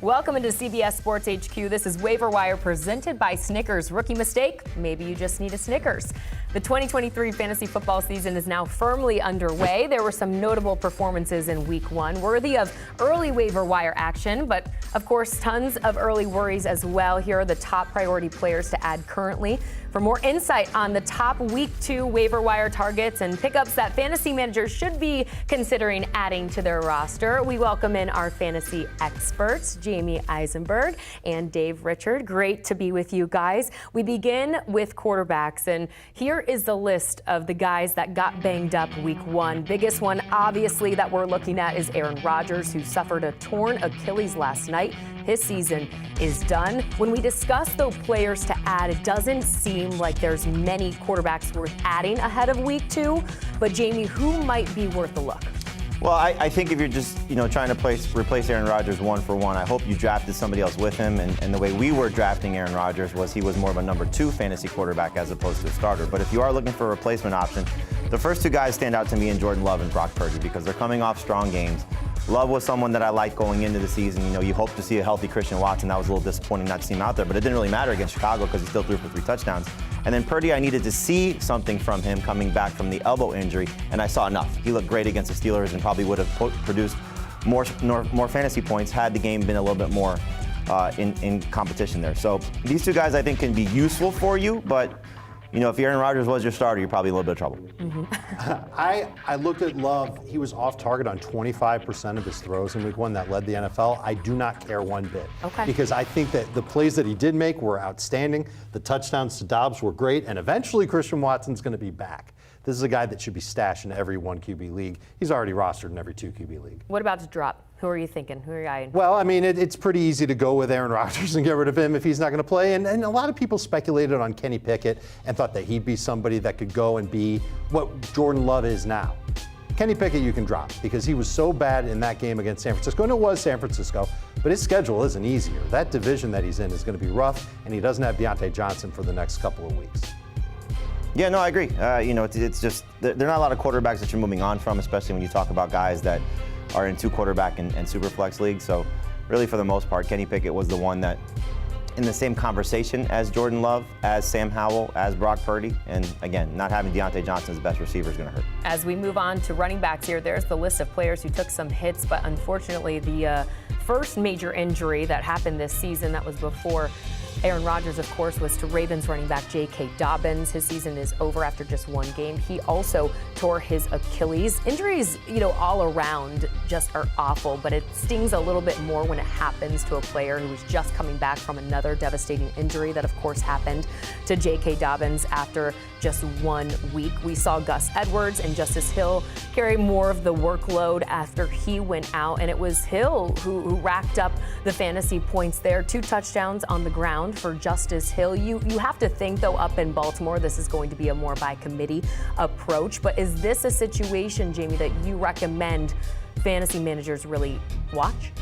Welcome into CBS Sports HQ. This is Waiver Wire presented by Snickers. Rookie mistake? Maybe you just need a Snickers. The 2023 fantasy football season is now firmly underway. There were some notable performances in Week 1 worthy of early waiver wire action, but of course tons of early worries as well. Here are the top priority players to add currently. For more insight on the top Week 2 waiver wire targets and pickups that fantasy managers should be considering adding to their roster, we welcome in our fantasy experts, Jamie Eisenberg and Dave Richard. Great to be with you guys. We begin with quarterbacks, and here is the list of the guys that got banged up Week 1. Biggest one, obviously, that we're looking at is Aaron Rodgers, who suffered a torn Achilles last night. His season is done. When we discuss those players to add, it doesn't seem like there's many quarterbacks worth adding ahead of Week 2. But Jamie, who might be worth a look? Well, I think if you're just trying to replace Aaron Rodgers one for one, I hope you drafted somebody else with him. And the way we were drafting Aaron Rodgers was he was more of a number 2 fantasy quarterback as opposed to a starter. But if you are looking for a replacement option, the first 2 guys stand out to me in Jordan Love and Brock Purdy because they're coming off strong games. Love was someone that I liked going into the season. You hope to see a healthy Christian Watson. That was a little disappointing not to see him out there, but it didn't really matter against Chicago because he still threw for 3 touchdowns. And then Purdy, I needed to see something from him coming back from the elbow injury, and I saw enough. He looked great against the Steelers and probably would have produced more fantasy points had the game been a little bit more in competition there. So these 2 guys I think can be useful for you, but if Aaron Rodgers was your starter, you're probably in a little bit of trouble. Mm-hmm. I looked at Love. He was off target on 25% of his throws in Week 1 that led the NFL. I do not care one bit. Okay. Because I think that the plays that he did make were outstanding. The touchdowns to Dobbs were great. And eventually Christian Watson's going to be back. This is a guy that should be stashed in every 1 QB league. He's already rostered in every 2 QB league. What about to drop? Who are you thinking? Who are you eyeing? Well, I mean, it's pretty easy to go with Aaron Rodgers and get rid of him if he's not going to play. And a lot of people speculated on Kenny Pickett and thought that he'd be somebody that could go and be what Jordan Love is now. Kenny Pickett you can drop because he was so bad in that game against San Francisco. And it was San Francisco, but his schedule isn't easier. That division that he's in is going to be rough, and he doesn't have Deontay Johnson for the next couple of weeks. Yeah, no, I agree. It's just there are not a lot of quarterbacks that you're moving on from, especially when you talk about guys that are in 2 quarterback and super flex leagues. So really, for the most part, Kenny Pickett was the one that in the same conversation as Jordan Love, as Sam Howell, as Brock Purdy. And again, not having Deontay Johnson as the best receiver is going to hurt. As we move on to running backs here, there's the list of players who took some hits, but unfortunately the first major injury that happened this season, that was before Aaron Rodgers, of course, was to Ravens running back J.K. Dobbins. His season is over after just 1 game. He also tore his Achilles. Injuries, all around just are awful, but it stings a little bit more when it happens to a player who was just coming back from another devastating injury that, of course, happened to J.K. Dobbins after just 1 week. We saw Gus Edwards and Justice Hill carry more of the workload after he went out, and it was Hill who racked up the fantasy points there. 2 touchdowns on the ground for Justice Hill. You have to think, though, up in Baltimore, this is going to be a more by committee approach. But is this a situation, Jamie, that you recommend fantasy managers really watch?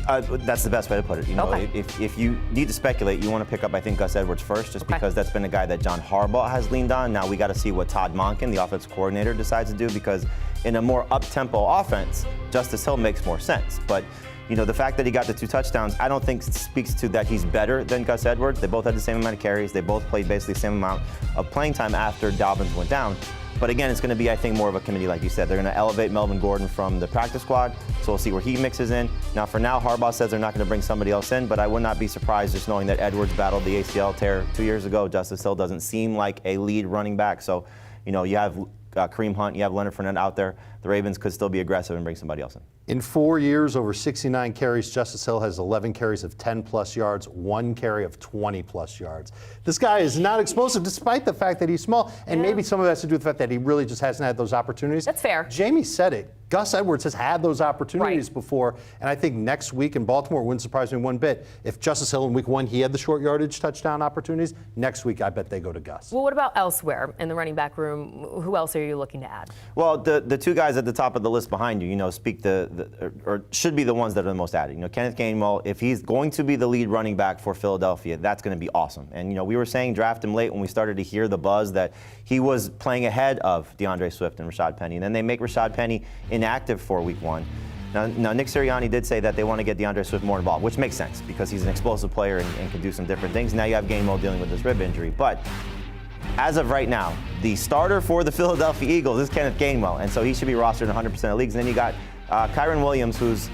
That's the best way to put it. Okay. If you need to speculate, you want to pick up, I think, Gus Edwards first, just because that's been a guy that John Harbaugh has leaned on. Now we got to see what Todd Monken, the offensive coordinator, decides to do, because in a more up-tempo offense, Justice Hill makes more sense. But the fact that he got the 2 touchdowns, I don't think speaks to that he's better than Gus Edwards. They both had the same amount of carries. They both played basically the same amount of playing time after Dobbins went down. But again, it's going to be, I think, more of a committee, like you said. They're going to elevate Melvin Gordon from the practice squad, so we'll see where he mixes in. Now, for now, Harbaugh says they're not going to bring somebody else in, but I would not be surprised just knowing that Edwards battled the ACL tear 2 years ago. Justice Hill doesn't seem like a lead running back, so you have Kareem Hunt, you have Leonard Fournette out there. The Ravens could still be aggressive and bring somebody else in. In 4 years, over 69 carries, Justice Hill has 11 carries of 10-plus yards, 1 carry of 20-plus yards. This guy is not explosive, despite the fact that he's small, and maybe some of that has to do with the fact that he really just hasn't had those opportunities. That's fair. Jamie said it. Gus Edwards has had those opportunities before, and I think next week in Baltimore wouldn't surprise me one bit. If Justice Hill in Week 1, he had the short yardage touchdown opportunities, next week I bet they go to Gus. Well, what about elsewhere in the running back room? Who else are you looking to add? Well, the 2 guys at the top of the list behind you, speak or should be the ones that are the most added. Kenneth Gainwell, if he's going to be the lead running back for Philadelphia, that's going to be awesome. And, we were saying draft him late when we started to hear the buzz that he was playing ahead of DeAndre Swift and Rashad Penny. And then they make Rashad Penny inactive for Week 1. Now Nick Sirianni did say that they want to get DeAndre Swift more involved, which makes sense because he's an explosive player and can do some different things. Now you have Gainwell dealing with this rib injury. But as of right now, the starter for the Philadelphia Eagles is Kenneth Gainwell, and so he should be rostered in 100% of leagues. And then you got Kyren Williams, who's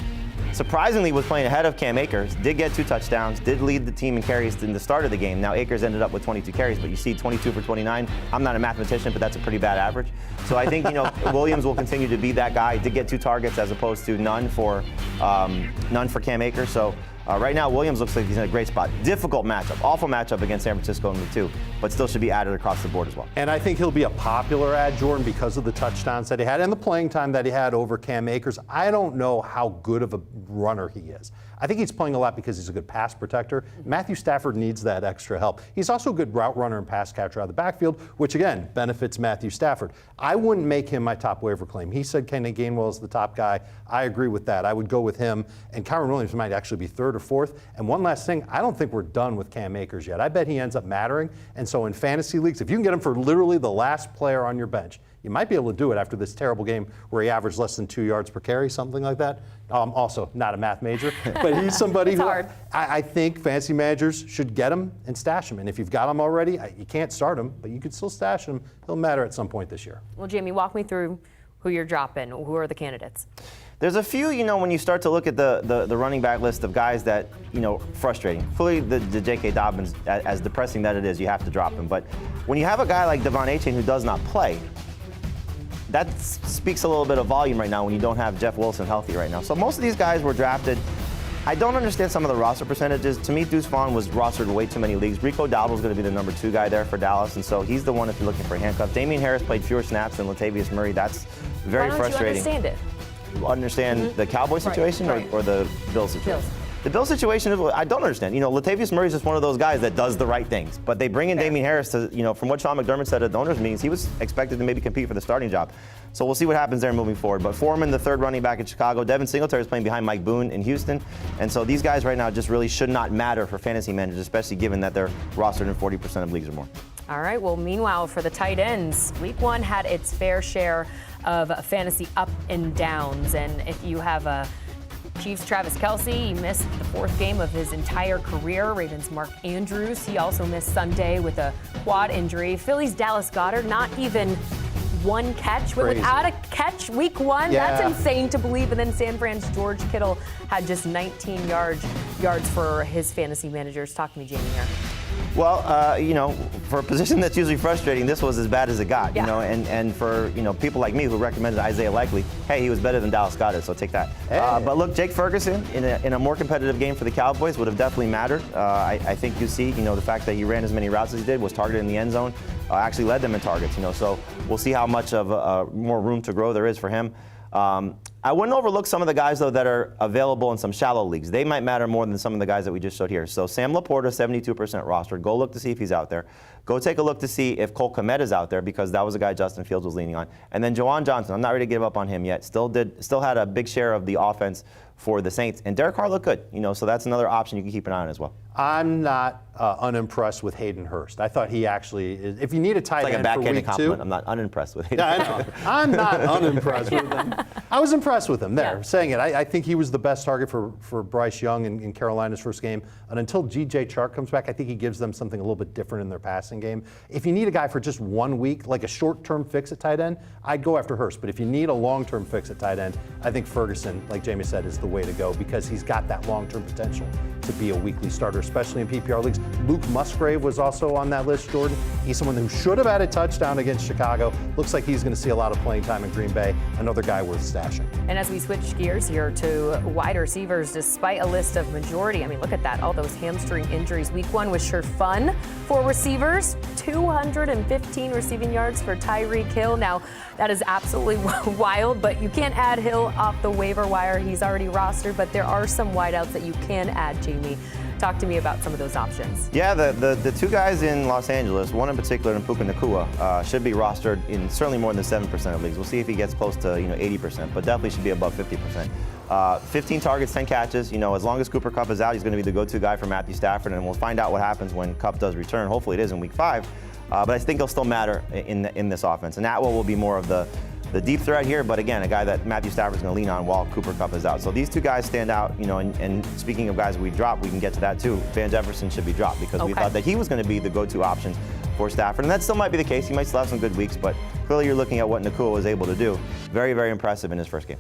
surprisingly was playing ahead of Cam Akers, did get 2 touchdowns, did lead the team in carries in the start of the game. Now Akers ended up with 22 carries, but you see 22 for 29. I'm not a mathematician, but that's a pretty bad average. So I think Williams will continue to be that guy. He did get 2 targets as opposed to none for Cam Akers. So right now, Williams looks like he's in a great spot. Difficult matchup, awful matchup against San Francisco in week 2, but still should be added across the board as well. And I think he'll be a popular ad, Jordan, because of the touchdowns that he had and the playing time that he had over Cam Akers. I don't know how good of a runner he is. I think he's playing a lot because he's a good pass protector. Matthew Stafford needs that extra help. He's also a good route runner and pass catcher out of the backfield, which again benefits Matthew Stafford. I wouldn't make him my top waiver claim. He said Kenneth Gainwell is the top guy. I agree with that. I would go with him, and Kyren Williams might actually be 3rd or 4th. And one last thing, I don't think we're done with Cam Akers yet. I bet he ends up mattering. And so in fantasy leagues, if you can get him for literally the last player on your bench, you might be able to do it after this terrible game where he averaged less than 2 yards per carry, something like that. Also, not a math major, but he's somebody who I think fantasy managers should get him and stash him. And if you've got him already, you can't start him, but you could still stash him. He'll matter at some point this year. Well, Jamie, walk me through who you're dropping. Who are the candidates? There's a few, when you start to look at the running back list of guys that, frustrating. Clearly, the J.K. Dobbins, as depressing that it is, you have to drop him. But when you have a guy like Devon Achane who does not play, that speaks a little bit of volume right now when you don't have Jeff Wilson healthy right now. So most of these guys were drafted. I don't understand some of the roster percentages. To me, Deuce Vaughn was rostered in way too many leagues. Rico Dowdle's going to be the number 2 guy there for Dallas, and so he's the one if you're looking for a handcuff. Damian Harris played fewer snaps than Latavius Murray. That's very frustrating. Why don't you understand it? Understand the Cowboy situation or the Bills situation? Bills. The Bills situation, I don't understand. Latavius Murray is just one of those guys that does the right things. But they bring in Damian Harris to, from what Sean McDermott said at the owners' meetings, he was expected to maybe compete for the starting job. So we'll see what happens there moving forward. But Foreman, the 3rd running back in Chicago, Devin Singletary is playing behind Mike Boone in Houston. And so these guys right now just really should not matter for fantasy managers, especially given that they're rostered in 40% of leagues or more. All right, well, meanwhile, for the tight ends, week 1 had its fair share of fantasy up and downs. And if you have a Chiefs Travis Kelce, he missed the 4th game of his entire career. Ravens Mark Andrews, he also missed Sunday with a quad injury. Phillies Dallas Goedert, not even 1 catch. Without a catch week 1, that's insane to believe. And then San Fran's George Kittle had just 19 yards for his fantasy managers. Talk to me, Jamie, here. Well, for a position that's usually frustrating, this was as bad as it got. And for people like me who recommended Isaiah Likely, hey, he was better than Dallas Goedert, so take that. Hey. But look, Jake Ferguson in a more competitive game for the Cowboys would have definitely mattered. I think you see, the fact that he ran as many routes as he did, was targeted in the end zone, actually led them in targets. So we'll see how much of more room to grow there is for him. I wouldn't overlook some of the guys, though, that are available in some shallow leagues. They might matter more than some of the guys that we just showed here. So Sam Laporta, 72% rostered. Go look to see if he's out there. Go take a look to see if Cole Kmet is out there, because that was a guy Justin Fields was leaning on. And then Juwan Johnson, I'm not ready to give up on him yet. Still had a big share of the offense for the Saints. And Derek Carr looked good, so that's another option you can keep an eye on as well. I'm not unimpressed with Hayden Hurst. I thought he actually is. If you need a tight end for week 2. It's like a backhanded compliment. I'm not unimpressed with Hayden. Yeah, I know. I'm not unimpressed with him. I was impressed with him there, saying it. I think he was the best target for Bryce Young in Carolina's first game. And until G.J. Chark comes back, I think he gives them something a little bit different in their passing game. If you need a guy for just 1 week, like a short-term fix at tight end, I'd go after Hurst. But if you need a long-term fix at tight end, I think Ferguson, like Jamie said, is the way to go, because he's got that long-term potential to be a weekly starter, especially in PPR leagues. Luke Musgrave was also on that list, Jordan. He's someone who should have had a touchdown against Chicago. Looks like he's going to see a lot of playing time in Green Bay. Another guy worth stashing. And as we switch gears here to wide receivers, despite a list of majority, look at that, all those hamstring injuries. Week 1 was sure fun for receivers. 215 receiving yards for Tyreek Hill. Now, that is absolutely wild, but you can't add Hill off the waiver wire. He's already rostered, but there are some wideouts that you can add, Jamie. Talk to me about some of those options. Yeah, the 2 guys in Los Angeles, one in particular, Puka Nacua, should be rostered in certainly more than 7% of leagues. We'll see if he gets close to 80%, but definitely should be above 50%. 15 targets, 10 catches. As long as Cooper Kupp is out, he's going to be the go-to guy for Matthew Stafford, and we'll find out what happens when Kupp does return. Hopefully it is in week 5, but I think he'll still matter in this offense. And Atwell will be more of the the deep threat here, but again, a guy that Matthew Stafford's going to lean on while Cooper Kupp is out. So these two guys stand out, and speaking of guys we dropped, we can get to that too. Van Jefferson should be dropped because we thought that he was going to be the go-to option for Stafford, and that still might be the case. He might still have some good weeks, but clearly you're looking at what Nacua was able to do. Very, very impressive in his first game.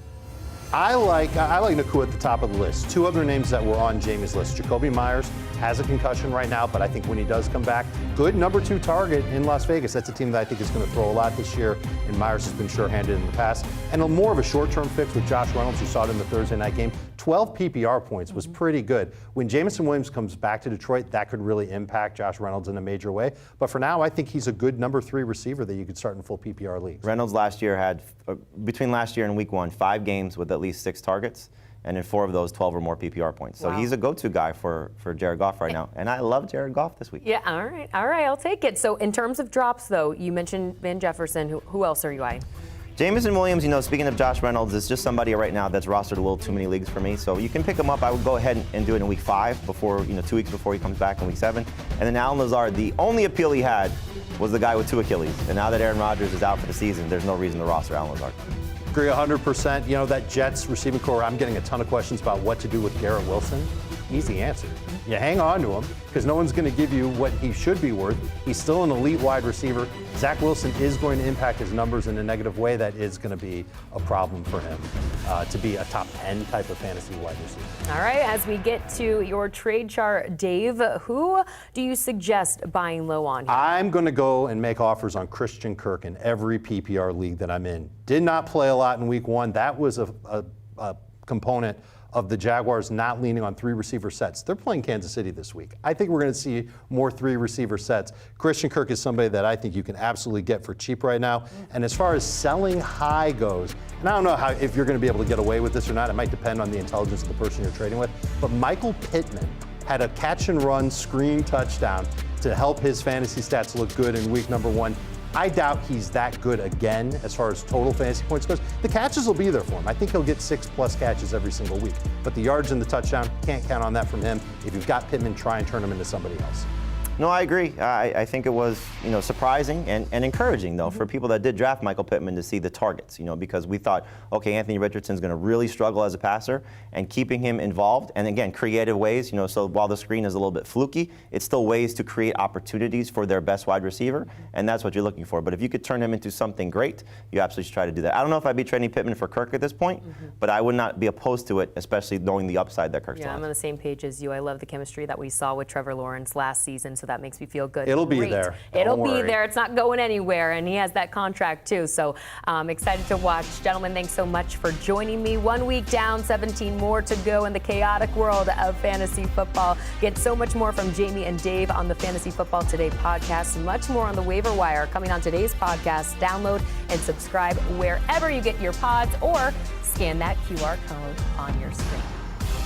I like Nacua at the top of the list. Two other names that were on Jamie's list. Jacoby Myers has a concussion right now, but I think when he does come back, good number 2 target in Las Vegas. That's a team that I think is going to throw a lot this year, and Myers has been sure-handed in the past. And more of a short-term fix with Josh Reynolds. You saw it in the Thursday night game. 12 PPR points was pretty good. When Jameson Williams comes back to Detroit, that could really impact Josh Reynolds in a major way. But for now, I think he's a good number 3 receiver that you could start in full PPR leagues. Reynolds last year had, between last year and week 1, 5 games with at least 6 targets. And in 4 of those, 12 or more PPR points. So he's a go-to guy for Jared Goff right now. And I love Jared Goff this week. Yeah, all right, I'll take it. So in terms of drops, though, you mentioned Van Jefferson. Who else are you eyeing? Jameson Williams, speaking of Josh Reynolds, is just somebody right now that's rostered a little too many leagues for me. So you can pick him up. I would go ahead and do it in week 5 before, 2 weeks before he comes back in week 7. And then Allen Lazard, the only appeal he had was the guy with 2 Achilles. And now that Aaron Rodgers is out for the season, there's no reason to roster Allen Lazard. Agree 100%. That Jets receiving core, I'm getting a ton of questions about what to do with Garrett Wilson. Easy answer. You hang on to him because no one's going to give you what he should be worth. He's still an elite wide receiver. Zach Wilson is going to impact his numbers in a negative way. That is going to be a problem for him to be a top 10 type of fantasy wide receiver. All right, as we get to your trade chart, Dave, who do you suggest buying low on here? I'm going to go and make offers on Christian Kirk in every PPR league that I'm in. Did not play a lot in week 1. That was a component of the Jaguars not leaning on 3 receiver sets. They're playing Kansas City this week. I think we're going to see more 3 receiver sets. Christian Kirk is somebody that I think you can absolutely get for cheap right now. And as far as selling high goes, and I don't know if you're going to be able to get away with this or not. It might depend on the intelligence of the person you're trading with. But Michael Pittman had a catch and run screen touchdown to help his fantasy stats look good in week number 1. I doubt he's that good again as far as total fantasy points goes. The catches will be there for him. I think he'll get 6+ catches every single week. But the yards and the touchdown, can't count on that from him. If you've got Pittman, try and turn him into somebody else. No, I agree. I think it was, surprising and encouraging, though, for people that did draft Michael Pittman to see the targets, because we thought, okay, Anthony Richardson's going to really struggle as a passer, and keeping him involved, and again, creative ways, so while the screen is a little bit fluky, it's still ways to create opportunities for their best wide receiver, and that's what you're looking for. But if you could turn him into something great, you absolutely should try to do that. I don't know if I'd be trading Pittman for Kirk at this point, but I would not be opposed to it, especially knowing the upside that Kirk still has. I'm on the same page as you. I love the chemistry that we saw with Trevor Lawrence last season, so that makes me feel good. It'll be there. It'll be there. It's not going anywhere, and he has that contract too. So excited to watch. Gentlemen, thanks so much for joining me. 1 week down, 17 more to go in the chaotic world of fantasy football. Get so much more from Jamie and Dave on the Fantasy Football Today podcast. Much more on the Waiver Wire coming on today's podcast. Download and subscribe wherever you get your pods, or scan that QR code on your screen.